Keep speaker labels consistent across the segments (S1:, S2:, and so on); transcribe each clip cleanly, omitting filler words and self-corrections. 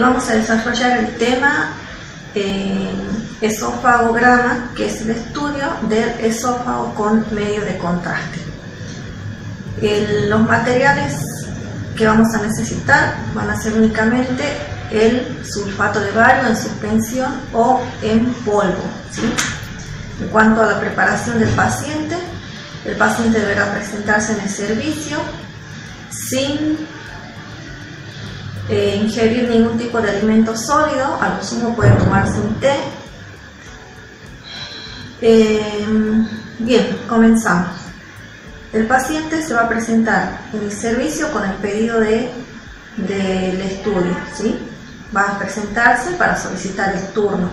S1: Vamos a desarrollar el tema esofagograma, que es el estudio del esófago con medio de contraste. Los materiales que vamos a necesitar van a ser únicamente el sulfato de bario en suspensión o en polvo, ¿sí? En cuanto a la preparación del paciente, el paciente deberá presentarse en el servicio sin ingerir ningún tipo de alimento sólido. A lo sumo puede tomarse un té. Bien, comenzamos. El paciente se va a presentar en el servicio con el pedido del estudio, ¿sí? Va a presentarse para solicitar el turno.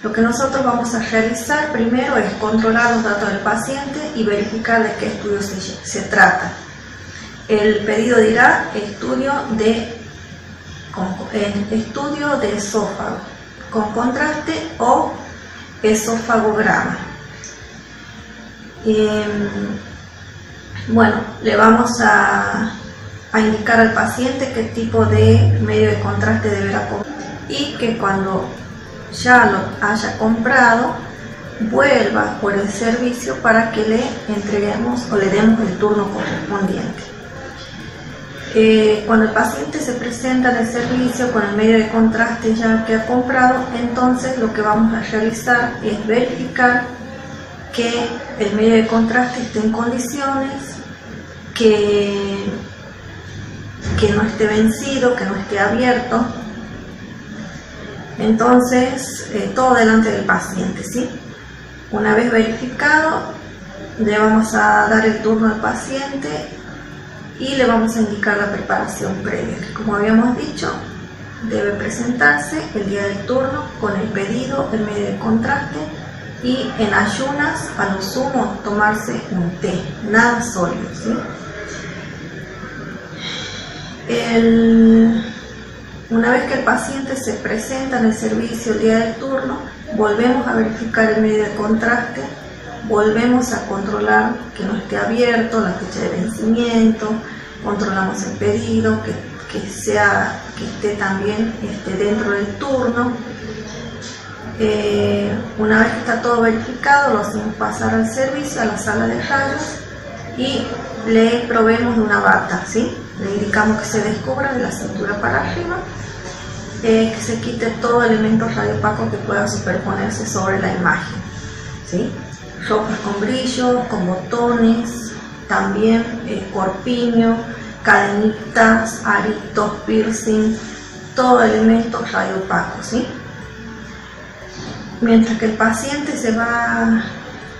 S1: Lo que nosotros vamos a realizar primero es controlar los datos del paciente y verificar de qué estudio se trata. El pedido dirá estudio de esófago con contraste o esofagograma. Bueno, le vamos a indicar al paciente qué tipo de medio de contraste deberá comprar y que cuando ya lo haya comprado vuelva por el servicio para que le entreguemos o le demos el turno correspondiente. Cuando el paciente se presenta en el servicio con el medio de contraste ya que ha comprado, entonces lo que vamos a realizar es verificar que el medio de contraste esté en condiciones, que no esté vencido, que no esté abierto. Entonces, todo delante del paciente, ¿sí? Una vez verificado, le vamos a dar el turno al paciente y le vamos a indicar la preparación previa. Como habíamos dicho, debe presentarse el día del turno con el pedido, el medio de contraste y en ayunas, a lo sumo, tomarse un té, nada sólido, ¿sí? Una vez que el paciente se presenta en el servicio el día del turno, volvemos a verificar el medio de contraste, volvemos a controlar que no esté abierto, la fecha de vencimiento, controlamos el pedido, que esté también dentro del turno. Una vez que está todo verificado, lo hacemos pasar al servicio, a la sala de rayos, y le proveemos de una bata, ¿sí? Le indicamos que se descubra de la cintura para arriba, que se quite todo elemento radiopaco que pueda superponerse sobre la imagen, ¿sí? Ropas con brillo, con botones, también corpiño, cadenitas, aritos, piercing, todo elemento radiopaco, ¿sí? Mientras que el paciente se va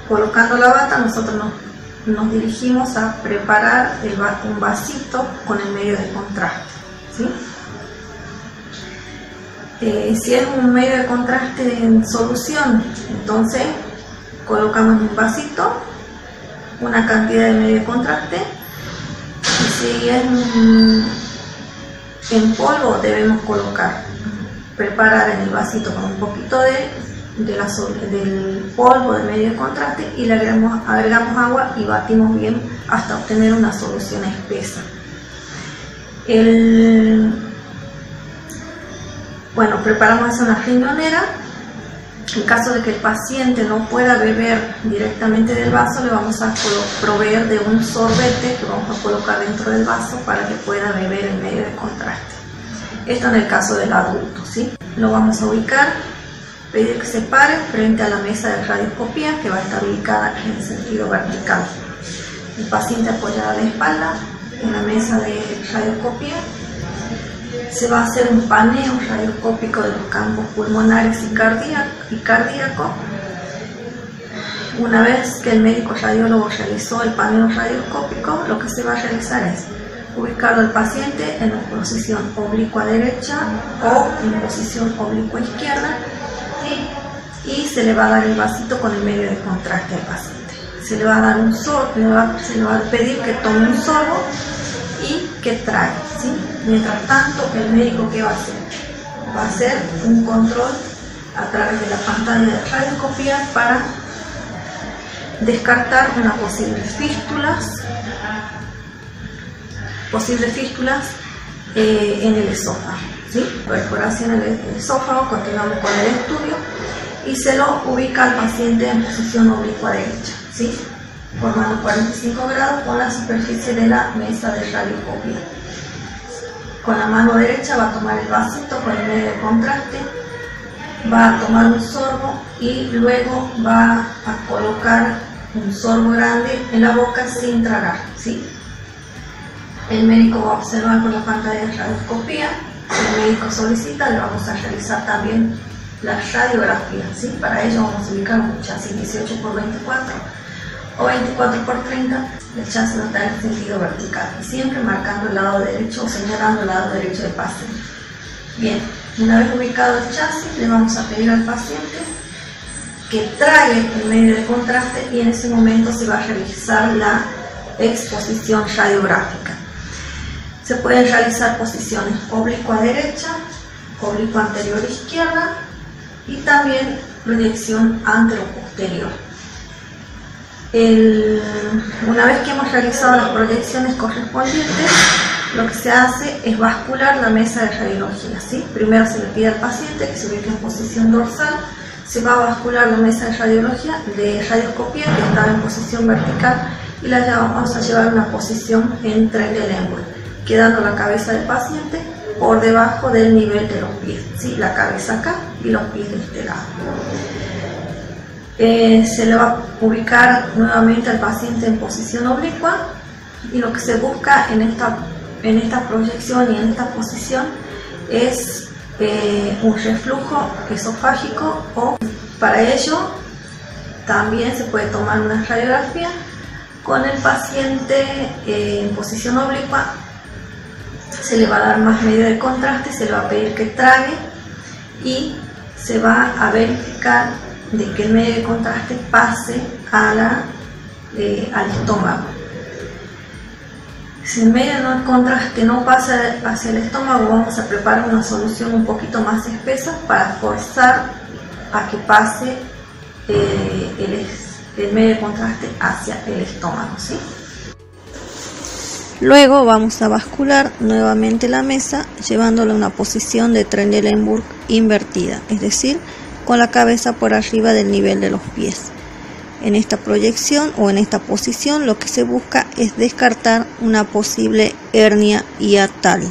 S1: colocando la bata, nosotros nos dirigimos a preparar un vasito con el medio de contraste, ¿sí? Si es un medio de contraste en solución, entonces colocamos en un vasito una cantidad de medio de contraste, y si es en polvo, debemos preparar en el vasito con un poquito del polvo de medio de contraste y le agregamos agua y batimos bien hasta obtener una solución espesa. Bueno, preparamos una riñonera. En caso de que el paciente no pueda beber directamente del vaso, le vamos a proveer de un sorbete que vamos a colocar dentro del vaso para que pueda beber el medio de contraste. Esto en el caso del adulto, ¿sí? Lo vamos a ubicar, pedir que se pare frente a la mesa de radioscopía, que va a estar ubicada en el sentido vertical. El paciente apoyará la espalda en la mesa de radioscopía. Se va a hacer un paneo radioscópico de los campos pulmonares y cardíaco. Una vez que el médico radiólogo realizó el paneo radioscópico, lo que se va a realizar es ubicarlo al paciente en una posición oblicua derecha o en posición oblicua izquierda, y se le va a dar el vasito con el medio de contraste al paciente. Se le va a dar un sorbo, se le va a pedir que tome un sorbo y que trague, ¿sí? Mientras tanto, el médico, ¿qué va a hacer? Va a hacer un control a través de la pantalla de radioscopía para descartar una posibles fístulas en el esófago, ¿sí? Perforación en el esófago, continuamos con el estudio y se lo ubica al paciente en posición oblicua derecha, ¿sí? Formando 45 grados con la superficie de la mesa de radioscopía. Con la mano derecha va a tomar el vasito con el medio de contraste, va a tomar un sorbo y luego va a colocar un sorbo grande en la boca sin tragar, ¿sí? El médico va a observar por la pantalla de radioscopía. Si el médico solicita, le vamos a realizar también la radiografía, ¿sí? Para ello vamos a ubicar un chasis 18 x 24 o 24 x 30. El chasis va a estar en sentido vertical y siempre marcando el lado derecho o señalando el lado derecho del paciente. Bien, una vez ubicado el chasis, le vamos a pedir al paciente que trague el medio de contraste y en ese momento se va a realizar la exposición radiográfica. Se pueden realizar posiciones oblicua derecha, oblicua anterior izquierda y también proyección antero-posterior. Una vez que hemos realizado las proyecciones correspondientes, lo que se hace es bascular la mesa de radiología, ¿sí? Primero se le pide al paciente que se ubique en posición dorsal, se va a bascular la mesa de radioscopía que estaba en posición vertical y la vamos a llevar a una posición en Trendelenburg, quedando la cabeza del paciente por debajo del nivel de los pies, ¿sí? La cabeza acá y los pies de este lado. Se le va a ubicar nuevamente al paciente en posición oblicua y lo que se busca en esta proyección y en esta posición es un reflujo esofágico, o para ello también se puede tomar una radiografía con el paciente en posición oblicua. Se le va a dar más medio de contraste, se le va a pedir que trague y se va a verificar de que el medio de contraste pase al estómago. Si el medio de contraste no pasa hacia el estómago, vamos a preparar una solución un poquito más espesa para forzar a que pase el medio de contraste hacia el estómago, ¿sí? Luego vamos a bascular nuevamente la mesa llevándola a una posición de Trendelenburg invertida, es decir, con la cabeza por arriba del nivel de los pies. En esta proyección o en esta posición lo que se busca es descartar una posible hernia hiatal.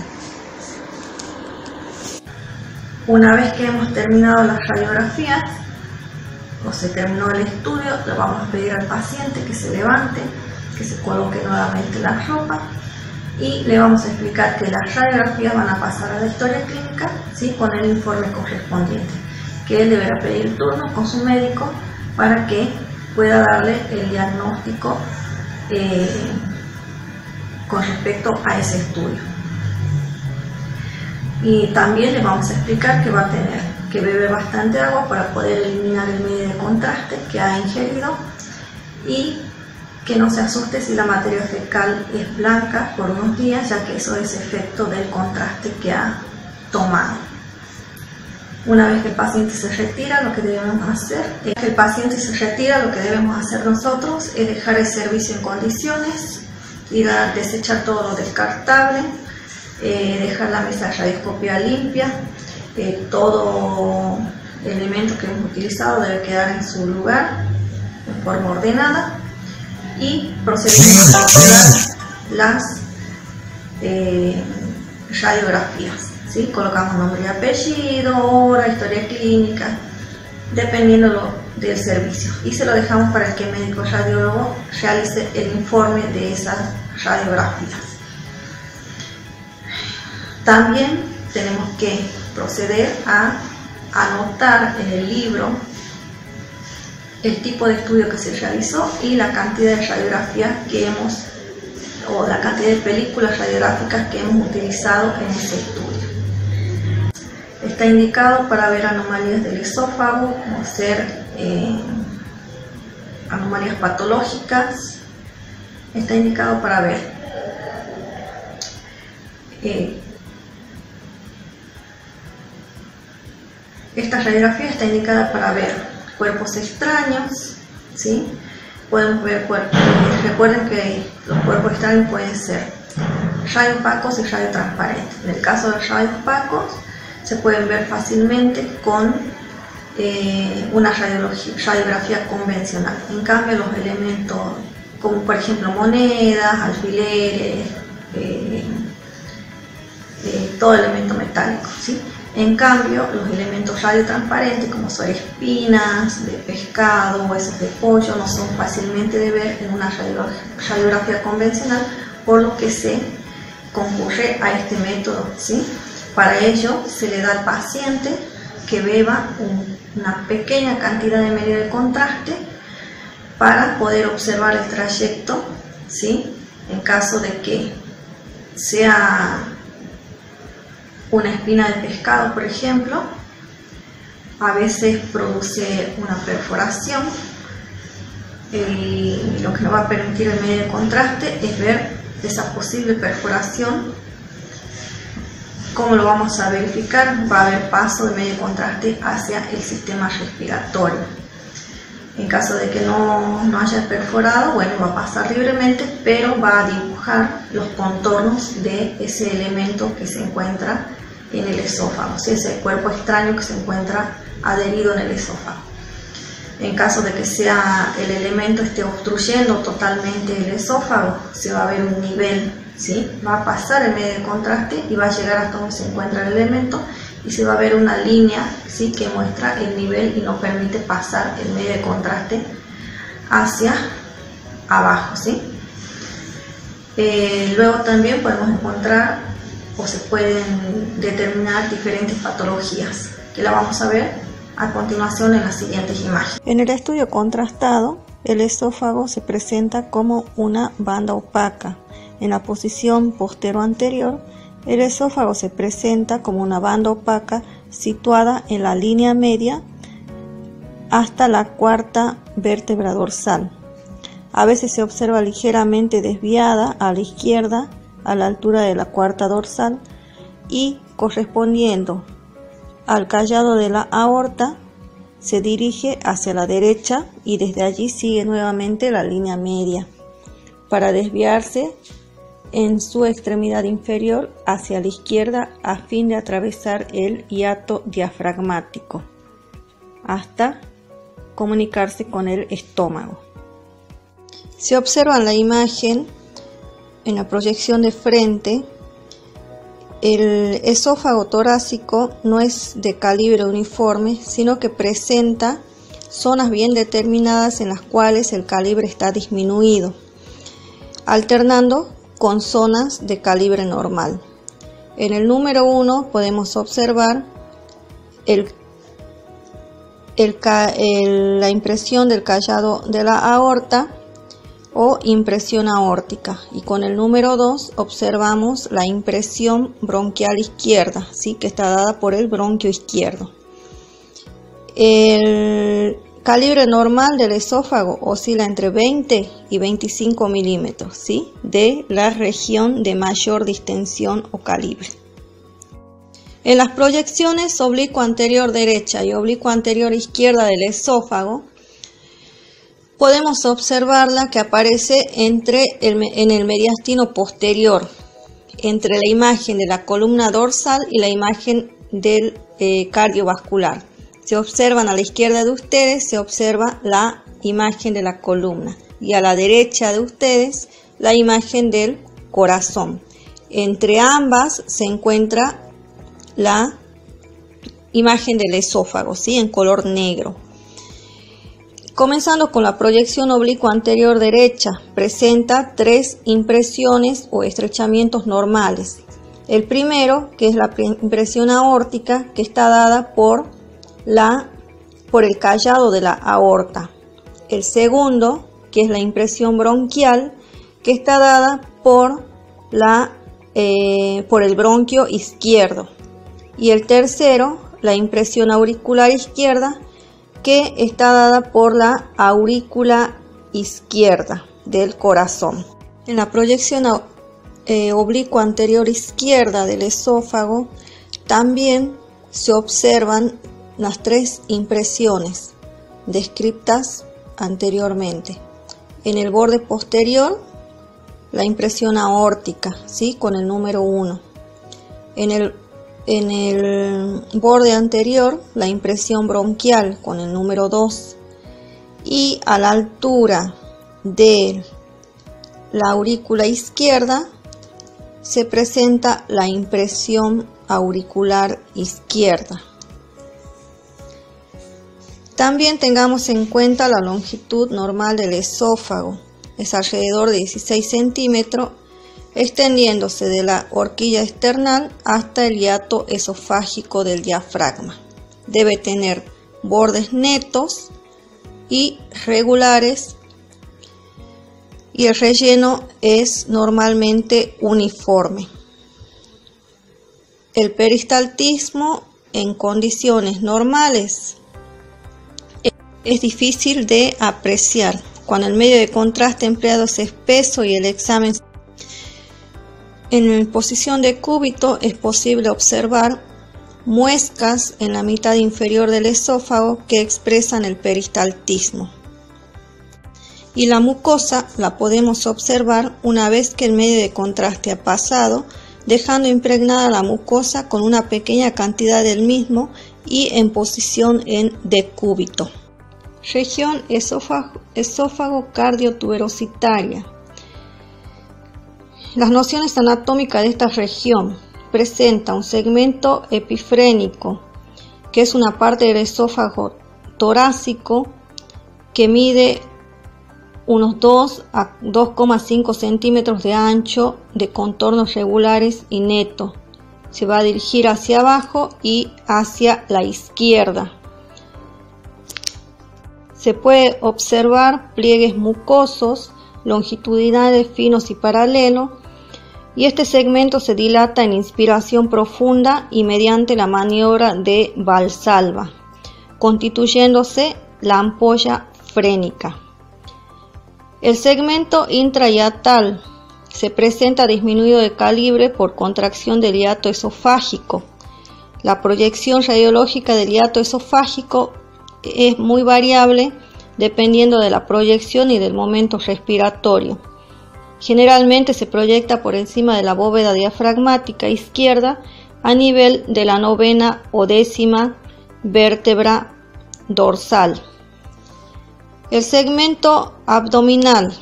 S1: Una vez que hemos terminado las radiografías o se terminó el estudio, le vamos a pedir al paciente que se levante, que se coloque nuevamente la ropa y le vamos a explicar que las radiografías van a pasar a la historia clínica, ¿sí? Con el informe correspondiente, que él deberá pedir el turno con su médico para que pueda darle el diagnóstico con respecto a ese estudio. Y también le vamos a explicar que va a tener que beber bastante agua para poder eliminar el medio de contraste que ha ingerido y que no se asuste si la materia fecal es blanca por unos días, ya que eso es efecto del contraste que ha tomado. Una vez que el paciente se retira, lo que debemos hacer nosotros es dejar el servicio en condiciones, ir a desechar todo lo descartable, dejar la mesa de radioscopía limpia, todo elemento que hemos utilizado debe quedar en su lugar de forma ordenada y procedemos a hacer las radiografías. ¿Sí? Colocamos nombre y apellido, hora, historia clínica, dependiendo del servicio, y se lo dejamos para que el médico radiólogo realice el informe de esas radiografías. También tenemos que proceder a anotar en el libro el tipo de estudio que se realizó y la cantidad de radiografías o la cantidad de películas radiográficas que hemos utilizado en ese estudio. Está indicado para ver anomalías del esófago, como ser anomalías patológicas. Está indicado para ver esta radiografía está indicada para ver cuerpos extraños, ¿sí? Podemos ver cuerpos. Recuerden que los cuerpos extraños pueden ser rayopacos y radiotransparentes. En el caso de los rayopacos, se pueden ver fácilmente con una radiografía convencional. En cambio, los elementos como por ejemplo monedas, alfileres, todo elemento metálico, ¿sí? En cambio, los elementos radiotransparentes como son espinas de pescado, huesos de pollo, no son fácilmente de ver en una radiografía convencional, por lo que se concurre a este método, ¿sí? Para ello se le da al paciente que beba una pequeña cantidad de medida de contraste para poder observar el trayecto, ¿sí? En caso de que sea una espina de pescado, por ejemplo, a veces produce una perforación. Lo que nos va a permitir el medio de contraste es ver esa posible perforación. ¿Cómo lo vamos a verificar? Va a haber paso de medio de contraste hacia el sistema respiratorio. En caso de que no haya perforado, bueno, va a pasar libremente, pero va a dibujar los contornos de ese elemento que se encuentra en el esófago, ¿sí? Ese cuerpo extraño que se encuentra adherido en el esófago. En caso de que sea el elemento esté obstruyendo totalmente el esófago, se va a ver un nivel, ¿sí? Va a pasar el medio de contraste y va a llegar hasta donde se encuentra el elemento y se va a ver una línea, ¿sí? Que muestra el nivel y no permite pasar el medio de contraste hacia abajo, ¿sí? Luego también podemos encontrar o se pueden determinar diferentes patologías, que la vamos a ver a continuación en las siguientes imágenes. En el estudio contrastado, el esófago se presenta como una banda opaca. En la posición postero-anterior, el esófago se presenta como una banda opaca situada en la línea media hasta la cuarta vértebra dorsal. A veces se observa ligeramente desviada a la izquierda a la altura de la cuarta dorsal y correspondiendo al callado de la aorta se dirige hacia la derecha y desde allí sigue nuevamente la línea media para desviarse en su extremidad inferior hacia la izquierda a fin de atravesar el hiato diafragmático hasta comunicarse con el estómago. Se observa en la imagen, en la proyección de frente, el esófago torácico no es de calibre uniforme, sino que presenta zonas bien determinadas en las cuales el calibre está disminuido, alternando con zonas de calibre normal. En el número 1 podemos observar la impresión del callado de la aorta o impresión aórtica, y con el número 2 observamos la impresión bronquial izquierda, ¿sí? Que está dada por el bronquio izquierdo. El calibre normal del esófago oscila entre 20 y 25 milímetros, ¿sí? De la región de mayor distensión o calibre. En las proyecciones oblicuo anterior derecha y oblicuo anterior izquierda del esófago, podemos observarla que aparece en el mediastino posterior, entre la imagen de la columna dorsal y la imagen del cardiovascular. Se observan a la izquierda de ustedes, se observa la imagen de la columna y a la derecha de ustedes la imagen del corazón. Entre ambas se encuentra la imagen del esófago, ¿sí? En color negro. Comenzando con la proyección oblicua anterior derecha, presenta 3 impresiones o estrechamientos normales. El primero, que es la impresión aórtica, que está dada por el callado de la aorta. El segundo, que es la impresión bronquial, que está dada por el bronquio izquierdo. Y el tercero, la impresión auricular izquierda, que está dada por la aurícula izquierda del corazón. En la proyección oblicua anterior izquierda del esófago también se observan las 3 impresiones descritas anteriormente. En el borde posterior, la impresión aórtica, ¿sí? Con el número 1. En el en el borde anterior la impresión bronquial con el número 2 y a la altura de la aurícula izquierda se presenta la impresión auricular izquierda. También tengamos en cuenta la longitud normal del esófago, es alrededor de 16 centímetros, extendiéndose de la horquilla external hasta el hiato esofágico del diafragma. Debe tener bordes netos y regulares y el relleno es normalmente uniforme. El peristaltismo en condiciones normales es difícil de apreciar cuando el medio de contraste empleado es espeso y el examen. En posición de cúbito es posible observar muescas en la mitad inferior del esófago que expresan el peristaltismo. Y la mucosa la podemos observar una vez que el medio de contraste ha pasado, dejando impregnada la mucosa con una pequeña cantidad del mismo y en posición en decúbito. Región esófago cardiotuberositaria. Las nociones anatómicas de esta región: presenta un segmento epifrénico, que es una parte del esófago torácico que mide unos 2 a 2,5 centímetros de ancho, de contornos regulares y neto. Se va a dirigir hacia abajo y hacia la izquierda. Se puede observar pliegues mucosos longitudinales, finos y paralelos, y este segmento se dilata en inspiración profunda y mediante la maniobra de Valsalva, constituyéndose la ampolla frénica. El segmento intrahiatal se presenta disminuido de calibre por contracción del hiato esofágico. La proyección radiológica del hiato esofágico es muy variable dependiendo de la proyección y del momento respiratorio. Generalmente se proyecta por encima de la bóveda diafragmática izquierda a nivel de la 9ª o 10ª vértebra dorsal. El segmento abdominal,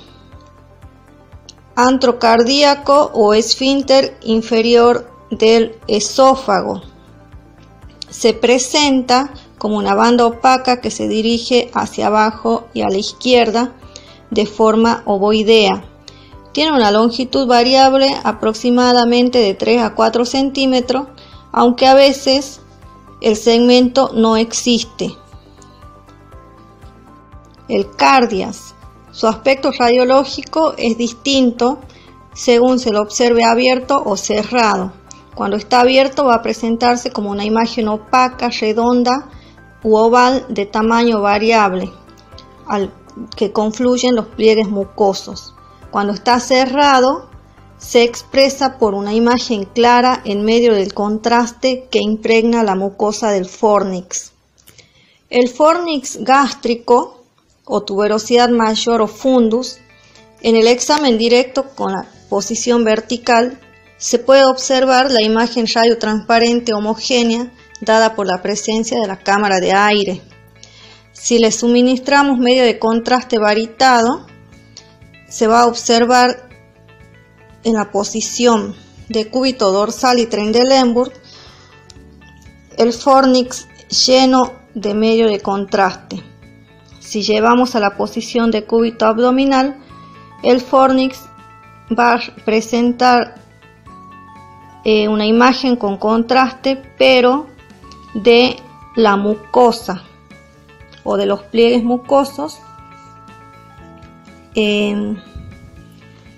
S1: antro cardíaco o esfínter inferior del esófago, se presenta como una banda opaca que se dirige hacia abajo y a la izquierda de forma ovoidea. Tiene una longitud variable aproximadamente de 3 a 4 centímetros, aunque a veces el segmento no existe. El cardias. Su aspecto radiológico es distinto según se lo observe abierto o cerrado. Cuando está abierto va a presentarse como una imagen opaca, redonda u oval de tamaño variable, al que confluyen los pliegues mucosos. Cuando está cerrado, se expresa por una imagen clara en medio del contraste que impregna la mucosa del fornix. El fornix gástrico o tuberosidad mayor o fundus, en el examen directo con la posición vertical, se puede observar la imagen radiotransparente homogénea dada por la presencia de la cámara de aire. Si le suministramos medio de contraste varitado, se va a observar en la posición de cúbito dorsal y Trendelenburg el fornix lleno de medio de contraste. Si llevamos a la posición de cúbito abdominal, el fornix va a presentar una imagen con contraste, pero de la mucosa o de los pliegues mucosos,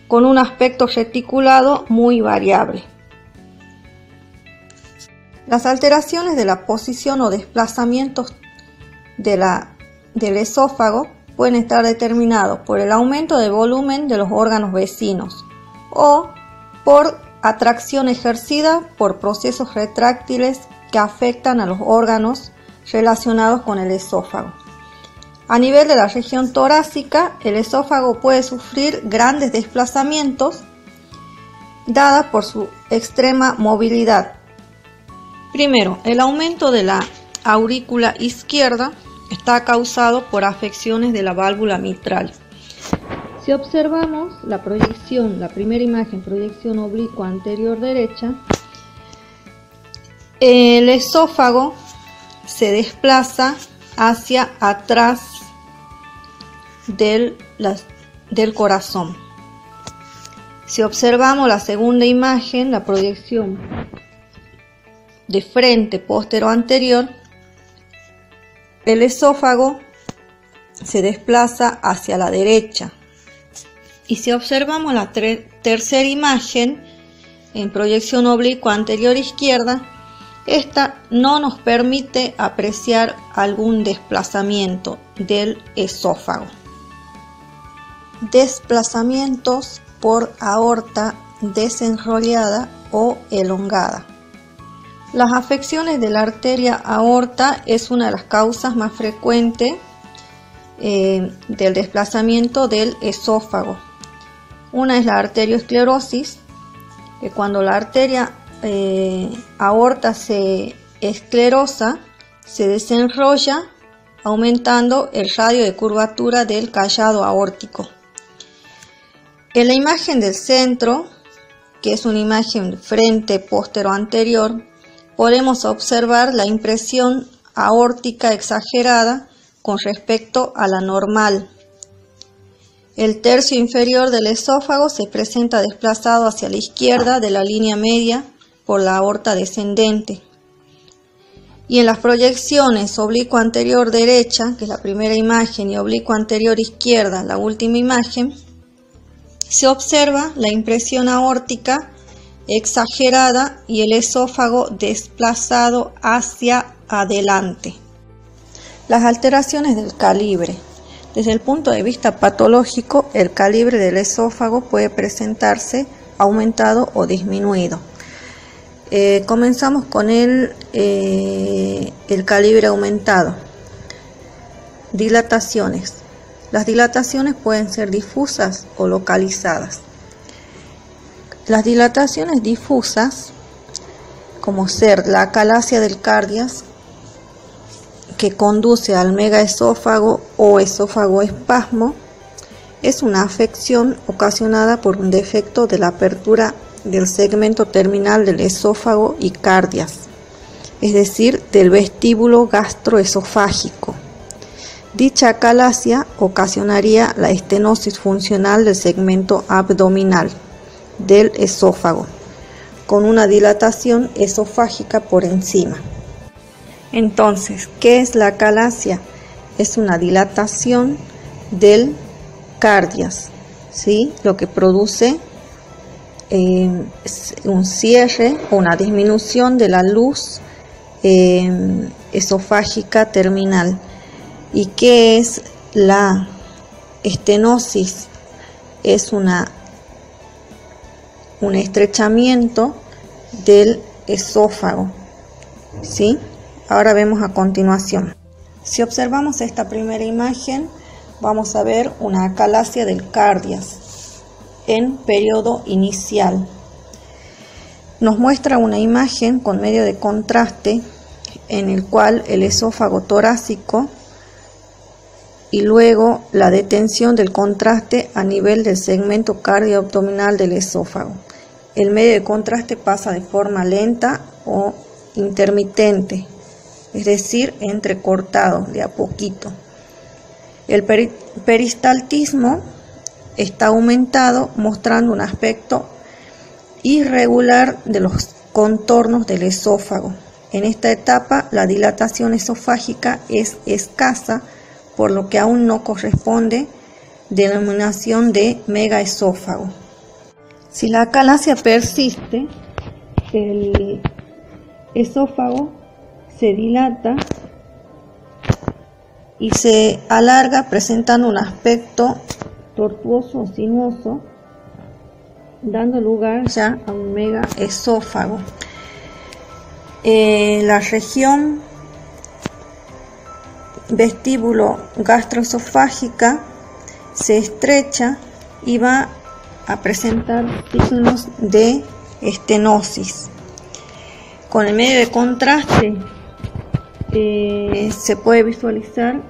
S1: con un aspecto reticulado muy variable. Las alteraciones de la posición o desplazamientos del esófago pueden estar determinados por el aumento de volumen de los órganos vecinos o por atracción ejercida por procesos retráctiles que afectan a los órganos relacionados con el esófago. A nivel de la región torácica, el esófago puede sufrir grandes desplazamientos dadas por su extrema movilidad. Primero, el aumento de la aurícula izquierda está causado por afecciones de la válvula mitral. Si observamos la proyección, la primera imagen, proyección oblicua anterior derecha, el esófago se desplaza hacia atrás del corazón. Si observamos la segunda imagen, la proyección de frente postero-anterior, el esófago se desplaza hacia la derecha. Y si observamos la tercera imagen, en proyección oblicua anterior izquierda, esta no nos permite apreciar algún desplazamiento del esófago. Desplazamientos por aorta desenrollada o elongada. Las afecciones de la arteria aorta es una de las causas más frecuentes del desplazamiento del esófago. Una es la arteriosclerosis, que cuando la arteria aorta se esclerosa, se desenrolla, aumentando el radio de curvatura del callado aórtico. En la imagen del centro, que es una imagen frente postero anterior, podemos observar la impresión aórtica exagerada con respecto a la normal. El tercio inferior del esófago se presenta desplazado hacia la izquierda de la línea media por la aorta descendente. Y en las proyecciones oblicua anterior derecha, que es la primera imagen, y oblicua anterior izquierda, la última imagen, se observa la impresión aórtica exagerada y el esófago desplazado hacia adelante. Las alteraciones del calibre. Desde el punto de vista patológico, el calibre del esófago puede presentarse aumentado o disminuido. Comenzamos con el calibre aumentado. Dilataciones. Las dilataciones pueden ser difusas o localizadas. Las dilataciones difusas, como ser la acalasia del cardias, que conduce al megaesófago o esófago-espasmo, es una afección ocasionada por un defecto de la apertura del segmento terminal del esófago y cardias, es decir, del vestíbulo gastroesofágico. Dicha acalasia ocasionaría la estenosis funcional del segmento abdominal del esófago, con una dilatación esofágica por encima. Entonces, ¿qué es la acalasia? Es una dilatación del cardias, ¿sí? Lo que produce un cierre o una disminución de la luz esofágica terminal. ¿Y qué es la estenosis? Es un estrechamiento del esófago, ¿sí? Ahora vemos a continuación. Si observamos esta primera imagen, vamos a ver una acalasia del cardias en periodo inicial. Nos muestra una imagen con medio de contraste en el cual el esófago torácico y luego la detención del contraste a nivel del segmento cardioabdominal del esófago. El medio de contraste pasa de forma lenta o intermitente, es decir, entrecortado de a poquito. El peristaltismo está aumentado, mostrando un aspecto irregular de los contornos del esófago. En esta etapa, la dilatación esofágica es escasa, por lo que aún no corresponde denominación de megaesófago. Si la acalasia persiste, el esófago se dilata y se alarga, presentando un aspecto tortuoso o sinuoso, dando lugar ya a un megaesófago. La región vestíbulo gastroesofágica se estrecha y va a presentar signos de estenosis. Con el medio de contraste se puede visualizar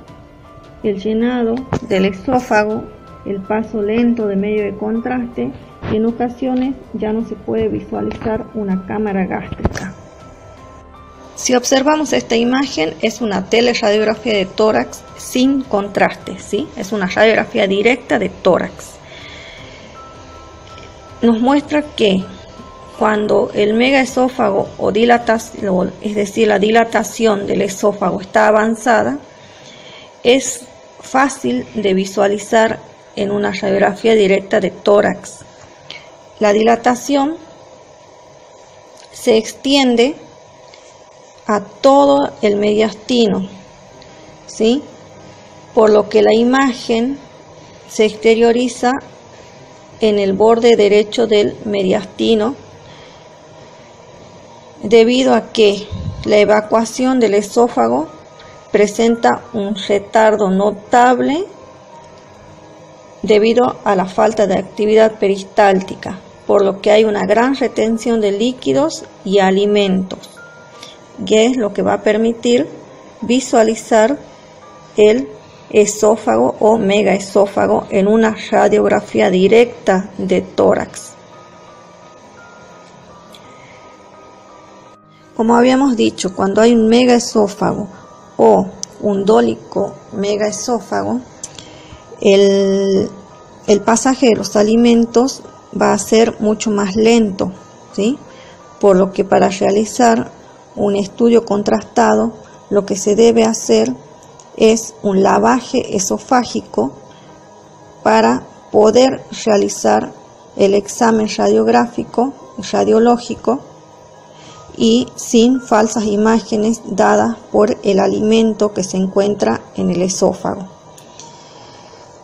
S1: el llenado del esófago, el paso lento de medio de contraste, y en ocasiones ya no se puede visualizar una cámara gástrica. Si observamos esta imagen, es una teleradiografía de tórax sin contraste, ¿sí? Es una radiografía directa de tórax. Nos muestra que cuando el megaesófago o dilatación, es decir, la dilatación del esófago está avanzada, es fácil de visualizar en una radiografía directa de tórax. La dilatación se extiende a todo el mediastino, ¿sí? Por lo que la imagen se exterioriza en el borde derecho del mediastino, debido a que la evacuación del esófago presenta un retardo notable debido a la falta de actividad peristáltica, por lo que hay una gran retención de líquidos y alimentos, que es lo que va a permitir visualizar el esófago o megaesófago en una radiografía directa de tórax. Como habíamos dicho, cuando hay un megaesófago o un dólico megaesófago, el pasaje de los alimentos va a ser mucho más lento, ¿sí? Por lo que para realizar un estudio contrastado, lo que se debe hacer es un lavaje esofágico para poder realizar el examen radiográfico y radiológico, y sin falsas imágenes dadas por el alimento que se encuentra en el esófago,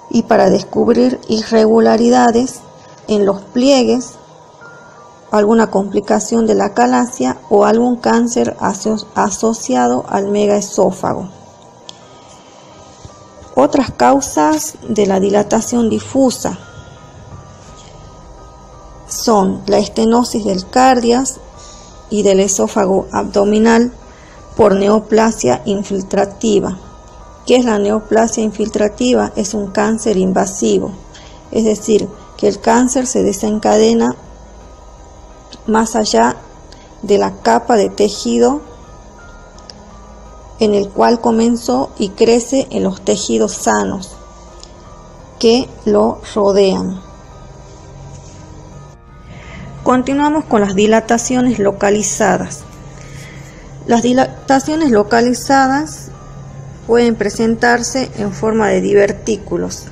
S1: y para descubrir irregularidades en los pliegues, alguna complicación de la calasia o algún cáncer asociado al megaesófago. Otras causas de la dilatación difusa son la estenosis del cardias y del esófago abdominal por neoplasia infiltrativa. ¿Qué es la neoplasia infiltrativa? Es un cáncer invasivo, es decir, que el cáncer se desencadena más allá de la capa de tejido en el cual comenzó y crece en los tejidos sanos que lo rodean. Continuamos con las dilataciones localizadas. Las dilataciones localizadas pueden presentarse en forma de divertículos.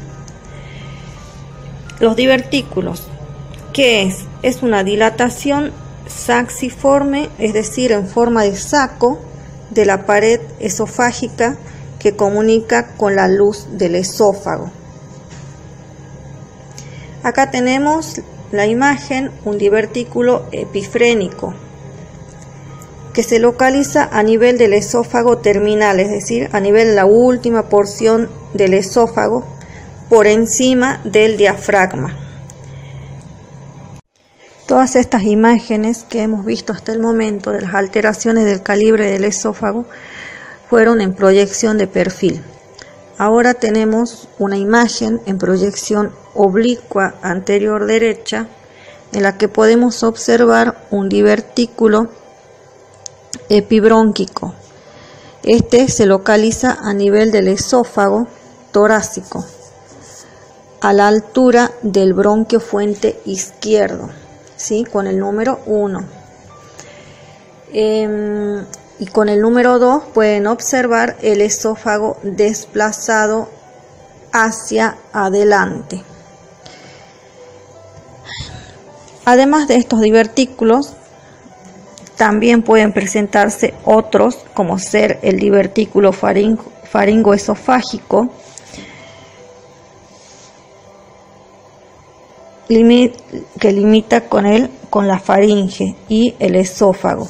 S1: Los divertículos, ¿qué es? Es una dilatación saxiforme, es decir, en forma de saco de la pared esofágica que comunica con la luz del esófago. Acá tenemos la imagen, un divertículo epifrénico que se localiza a nivel del esófago terminal, es decir, a nivel de la última porción del esófago, por encima del diafragma. Todas estas imágenes que hemos visto hasta el momento de las alteraciones del calibre del esófago fueron en proyección de perfil. Ahora tenemos una imagen en proyección oblicua anterior derecha, en la que podemos observar un divertículo epibrónquico. Este se localiza a nivel del esófago torácico, a la altura del bronquio fuente izquierdo, ¿sí? Con el número 1. Y con el número 2 pueden observar el esófago desplazado hacia adelante. Además de estos divertículos, también pueden presentarse otros, como ser el divertículo faringoesofágico, que limita con la faringe y el esófago,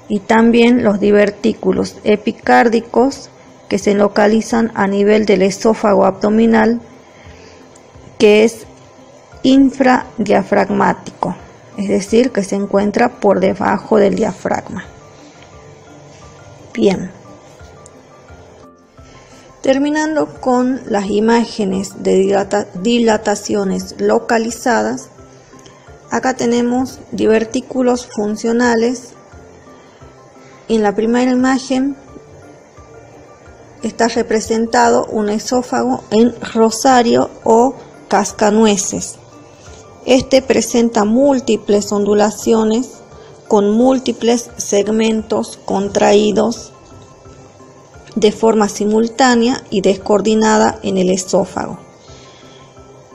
S1: y también los divertículos epicárdicos, que se localizan a nivel del esófago abdominal, que es infradiafragmático, es decir, que se encuentra por debajo del diafragma. Bien. Terminando con las imágenes de dilataciones localizadas, acá tenemos divertículos funcionales. En la primera imagen está representado un esófago en rosario o cascanueces. Este presenta múltiples ondulaciones con múltiples segmentos contraídos de forma simultánea y descoordinada en el esófago.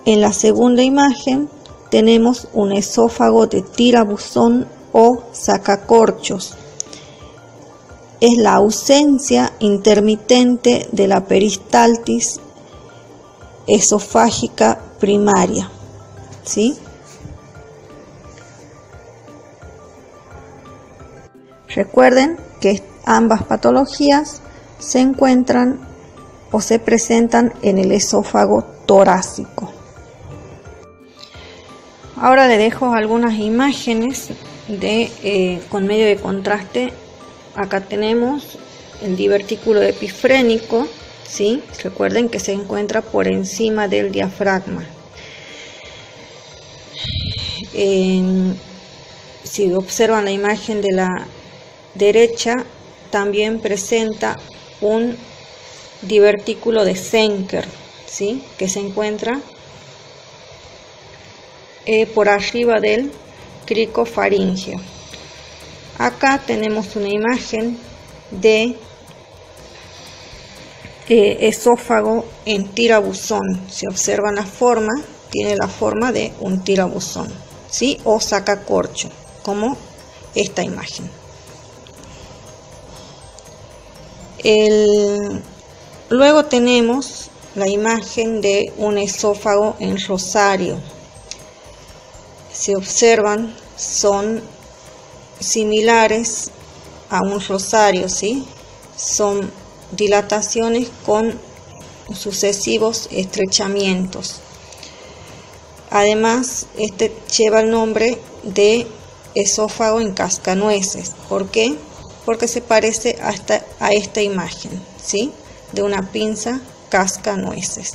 S1: En la segunda imagen tenemos un esófago de tirabuzón o sacacorchos. Es la ausencia intermitente de la peristaltis esofágica primaria, ¿sí? Recuerden que ambas patologías se encuentran o se presentan en el esófago torácico. Ahora le dejo algunas imágenes con medio de contraste. Acá tenemos el divertículo epifrénico, ¿sí? Recuerden que se encuentra por encima del diafragma. Si observan la imagen de la derecha, también presenta un divertículo de Zenker, ¿sí? Que se encuentra por arriba del cricofaríngeo. Acá tenemos una imagen de esófago en tirabuzón. Si observan la forma, tiene la forma de un tirabuzón, ¿sí? O sacacorcho, como esta imagen. Luego tenemos la imagen de un esófago en rosario. Si observan, son similares a un rosario, ¿sí? Son dilataciones con sucesivos estrechamientos. Además, este lleva el nombre de esófago en cascanueces. ¿Por qué? Porque se parece a esta imagen, ¿sí? De una pinza cascanueces.